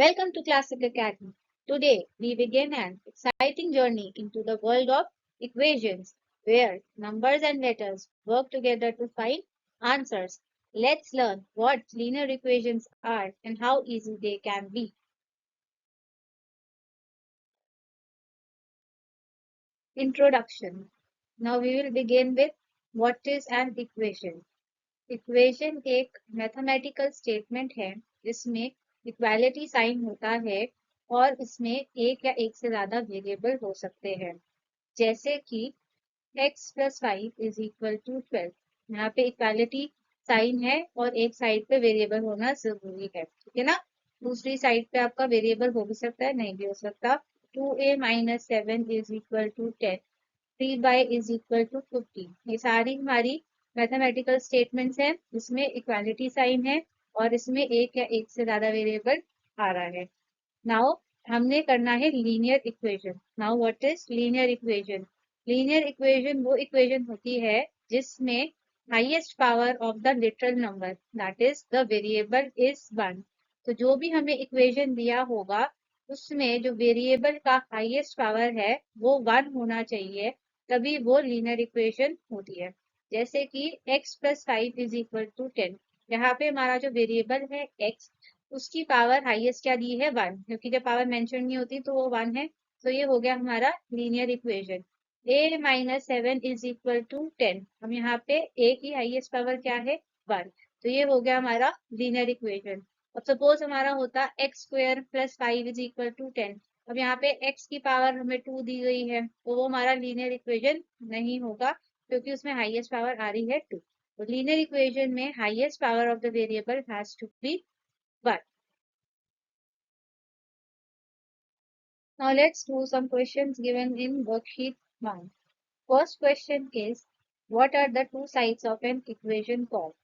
Welcome to Classic Academy. Today we begin an exciting journey into the world of equations where numbers and letters work together to find answers. Let's learn what linear equations are and how easy they can be. Introduction. Now we will begin with what is an equation. Equation एक mathematical statement है जिसमें equality sign होता है और इसमें एक या एक से ज्यादा वेरिएबल हो सकते हैं, जैसे कि x plus 5 is equal to 12। यहाँ पे इक्वालिटी साइन है और एक साइड पे वेरिएबल होना जरूरी है, ठीक है ना। दूसरी साइड पे आपका वेरिएबल हो भी सकता है, नहीं भी हो सकता। 2a minus 7 is equal to 10, 3y is equal to 15। ये सारी हमारी मैथमेटिकल स्टेटमेंट्स हैं जिसमें इक्वालिटी साइन है और इसमें एक या एक से ज्यादा वेरिएबल आ रहा है। नाउ हमने करना है linear equation. Now what is linear equation? Linear equation वो इक्वेशन होती है जिसमें highest power of the literal number that is the variable is 1। तो जो भी हमें इक्वेशन दिया होगा उसमें जो वेरिएबल का हाईएस्ट पावर है वो 1 होना चाहिए, तभी वो लीनियर इक्वेशन होती है। जैसे कि x plus 5 is equal to 10। यहाँ पे हमारा जो वेरिएबल है x, उसकी पावर हाईएस्ट क्या दी है 1, क्योंकि जब पावर मेंशन नहीं होती तो वो 1 है। तो ये हो गया हमारा linear equation. a minus 7 is equal to 10। हम यहाँ पे a की हाईएस्ट पावर क्या है 1, तो ये हो गया हमारा लीनियर इक्वेशन। अब सपोज हमारा होता x square plus 5 is equal to 10। अब यहाँ पे x की पावर हमें 2 दी गई है, तो वो हमारा लीनियर इक्वेशन नहीं होगा क्योंकि उसमें हाईएस्ट पावर आ रही है 2। तो लीनियर इक्वेशन में highest power of the variable has to be 1। Now let's do some questions given in worksheet 1. First question is, what are the two sides of an equation called?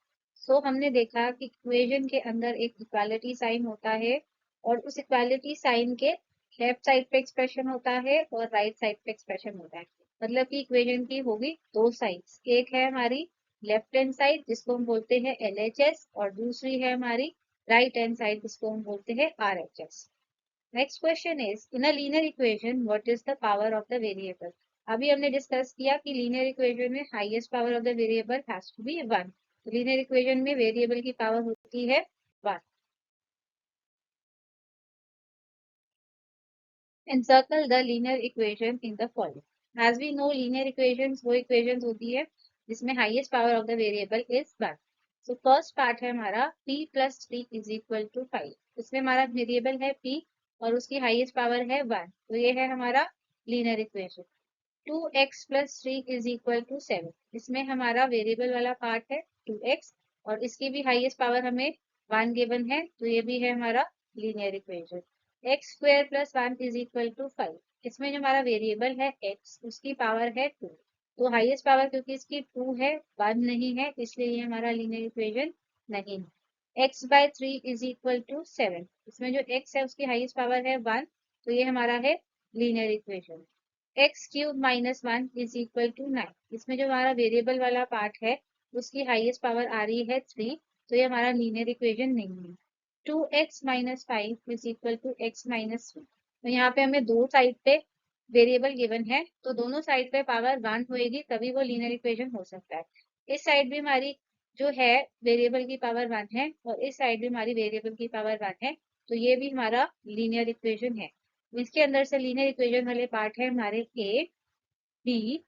So हमने देखा कि equation के अंदर एक equality sign होता है और उस इक्वालिटी साइन के लेफ्ट साइड पे एक्सप्रेशन होता है और राइट साइड पे एक्सप्रेशन होता है। मतलब कि इक्वेशन की होगी दो साइड्स, एक है हमारी लेफ्ट हैंड साइड जिसको हम बोलते हैं LHS और दूसरी है हमारी राइट हैंड साइड जिसको हम बोलते हैं RHS। Next question is, in a linear equation what is the power of the variable? अभी हमने डिस्कस किया कि लीनियर इक्वेशन में highest power of the variable has to be 1। तो लीनियर इक्वेशन में वेरिएबल की पावर होती है 1। Encircle the linear equation in the following. As we know linear equations वो इक्वेशंस होती है जिसमें highest power of the variable is 1। So first part है हमारा p plus 3 is equal to 5। इसमें हमारा वेरिएबल है p और उसकी हाईएस्ट पावर है 1, तो ये है हमारा linear equation. 2x plus 3 is equal to 7। इसमें हमारा वेरिएबल वाला पार्ट है 2x और इसकी भी हाईएस्ट पावर हमें 1 गिवन है, तो ये भी है हमारा linear equation. x square plus 1 is equal to 5। इसमें जो हमारा वेरिएबल है x, उसकी पावर है 2। तो हाईएस्ट पावर क्योंकि इसकी 2 है 1 नहीं है, इसलिए ये हमारा लीनियर इक्वेशन नहीं है। x by 3 is equal to 7। इसमें जो x है उसकी हाईएस्ट पावर है 1, तो ये हमारा है linear equation. X cube minus 1 is equal to 9। इसमें जो हमारा वेरिएबल वाला पार्ट है उसकी हाईएस्ट पावर आ रही है 3, तो ये हमारा लीनियर इक्वेशन नहीं है। 2x minus 5 is equal to x minus 3। तो यहाँ पे हमें दो साइड पे वेरिएबल गिवन है, तो दोनों साइड पे पावर 1 होएगी तभी वो लीनियर इक्वेशन हो सकता है। इस साइड भी हमारी जो है वेरिएबल की पावर 1 है और इस साइड भी हमारी वेरिएबल की पावर 1 है, तो ये भी हमारा लीनियर इक्वेशन है। इसके अंदर से लीनियर इक्वेशन वाले पार्ट है हमारे A, B,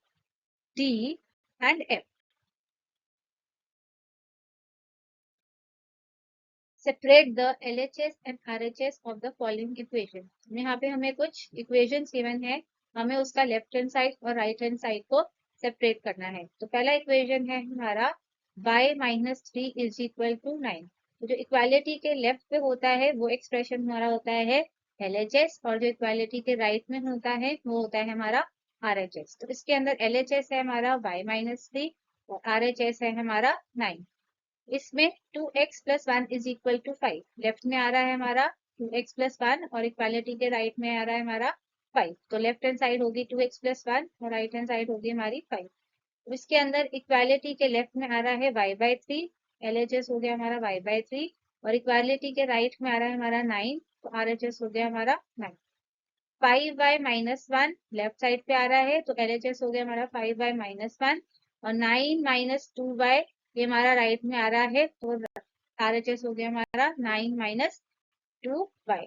D and F. Separate the LHS and RHS of the following equation. यहाँ पे हमें कुछ इक्वेशंस गिवन है, हमें उसका लेफ्ट हैंड साइड और राइट हैंड साइड को सेपरेट करना है। तो पहला इक्वेशन है हमारा y minus 3 is equal to 9। तो जो इक्वालिटी के लेफ्ट पे होता है वो एक्सप्रेशन हमारा होता है LHS और जो इक्वालिटी के राइट में होता है वो होता है हमारा RHS। तो इसके अंदर LHS है हमारा y माइनस 3 और RHS है हमारा 9। इसमें 2x plus 1 is equal to 5। Left में आ रहा है हमारा 2x प्लस 1 और इक्वालिटी के राइट में आ रहा है हमारा 5। तो लेफ्ट हैंड साइड होगी 2x प्लस 1 और राइट हैंड साइड होगी हमारी 5। तो इसके अंदर इक्वालिटी के लेफ्ट में आ रहा है y बाय 3, LHS हो गया हमारा y बाय 3 और इक्वालिटी के राइट में आ रहा है हमारा 9, तो RHS हो गया हमारा 9। 5y -1 लेफ्ट साइड पे आ रहा है तो LHS हो गया हमारा 5y -1 और 9 - 2y ये हमारा राइट में आ रहा है तो RHS हो गया हमारा 9 - 2y।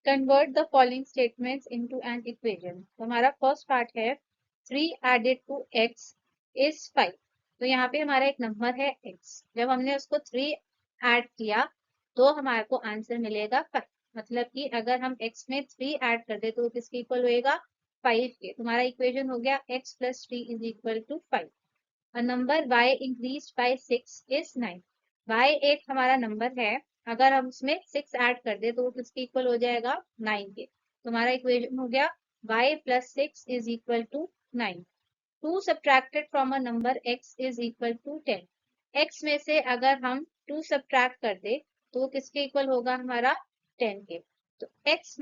Convert the following statements into an equation। तो हमारा फर्स्ट पार्ट है 3 added to x is 5। तो यहाँ पे हमारा एक नंबर है x, जब हमने उसको 3 ऐड किया तो हमारे को आंसर मिलेगा 5। मतलब कि अगर हम x में 3 ऐड कर दे तो किसके इक्वल होएगा 5 के। तुम्हारा इक्वेशन हो गया x + 3 = 5। A number y increased by 6 is 9। y एक हमारा नंबर है, अगर हम उसमें 6 ऐड कर दे तो वो किसके इक्वल हो जाएगा 9 के। तो हमारा इक्वेशन हो गया y + 6 = 9। 2 subtracted from a number x = 10। x में से अगर हम 2 सब्ट्रैक्ट कर दे तो वो किसके इक्वल होगा हमारा 10 के। तो x -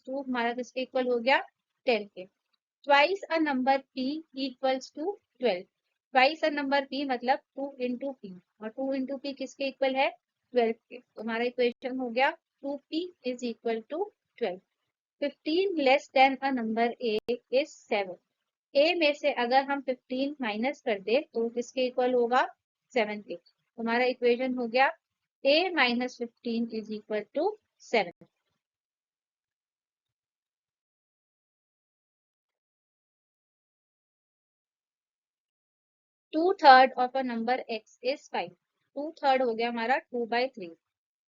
2 हमारा किसके इक्वल हो गया 10 के। Twice a number p equals to 12। Twice a number p मतलब 2 into p और 2 into p किसके इक्वल है 12 के। तो हमारा इक्वेशन हो गया 2p = 12। 15 less than a number a is 7। a में से अगर हम 15 माइनस कर दे तो किसके इक्वल होगा 7 के। तो हमारा इक्वेशन हो गया a - 15 = 7। 2/3 of a number x is 5। 2/3 हो गया हमारा 2/3।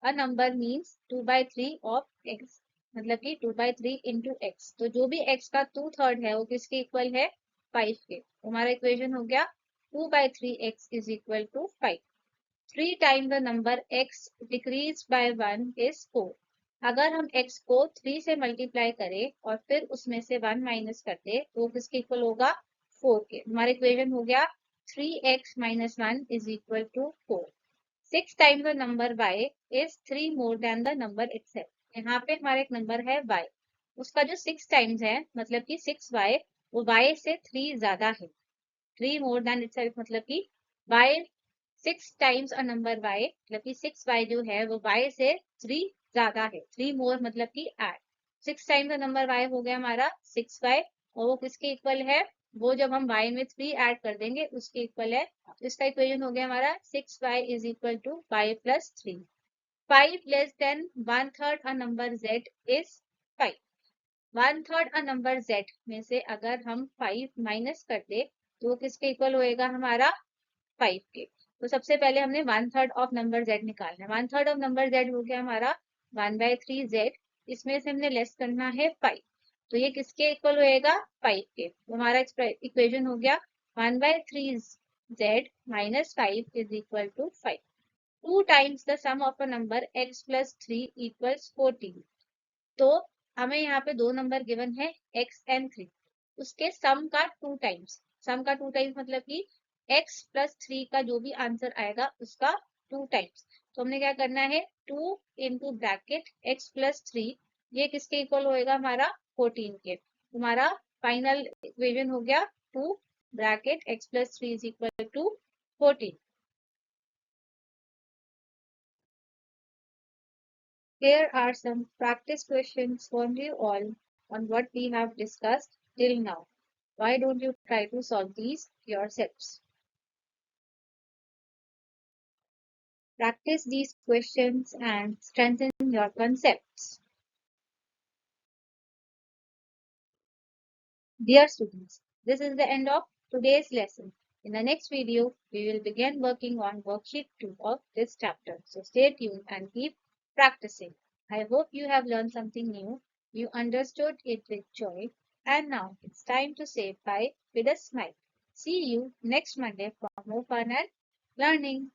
a number means 2/3 of x मतलब कि 2/3 into x। तो जो भी x का 2/3 है वो किसके इक्वल है 5 के। तो हमारा इक्वेशन हो गया 2/3x = 5। 3 times the number x decreased by 1 is 4। अगर हम x को 3 से मल्टीप्लाई करें और फिर उसमें से 1 माइनस कर दे तो वो किसके इक्वल होगा 4 के। हमारा इक्वेशन हो गया 3x - 1 = 4। 6 times the number y is 3 more than the number itself। यहाँ पे हमारा एक नंबर है y, उसका जो 6 टाइम्स है मतलब कि 6y वो y से 3 ज्यादा है। 3 more than itself मतलब कि y 6 times a number y मतलब कि 6y जो है वो y से 3 ज्यादा है। 3 more मतलब कि add 6 times the number y हो गया हमारा 6y और वो किसके इक्वल है वो जब हम y में 3 ऐड कर देंगे उसके इक्वल है। तो इसका इक्वेशन हो गया हमारा 6y = y + 3। 5 less than 1/3 a number z is 5। 1/3 a number z में से अगर हम 5 माइनस कर दे तो किसके इक्वल होएगा हमारा 5 के। तो सबसे पहले हमने 1/3 ऑफ नंबर z निकालना है। 1/3 ऑफ नंबर z हो गया हमारा 1/3z। इसमें से हमने लेस करना है 5। तो ये किसके इक्वल होएगा 5 के। तो हमारा इक्वेशन हो गया 1/3z - 5 = 5। 2 times the sum of a number x + 3 = 14। तो हमें यहाँ पे दो नंबर गिवन है x and 3, उसके सम का 2 टाइम्स। सम का 2 टाइम्स मतलब कि x + 3 का जो भी आंसर आएगा उसका 2 टाइम्स। तो हमने क्या करना है 2 into ब्रैकेट x + 3 ये किसके इक्वल होएगा हमारा 14 के। हमारा फाइनल इक्वेशन हो गया 2 bracket x + 3 = 14। Here are some practice questions for you all on what we have discussed till now. Why don't you try to solve these yourselves? Practice these questions and strengthen your concepts. Dear students, this is the end of today's lesson. In the next video, we will begin working on worksheet 2 of this chapter. So stay tuned and keep practicing. I hope you have learned something new, you understood it with joy, and now it's time to say bye with a smile. See you next Monday for more fun and learning.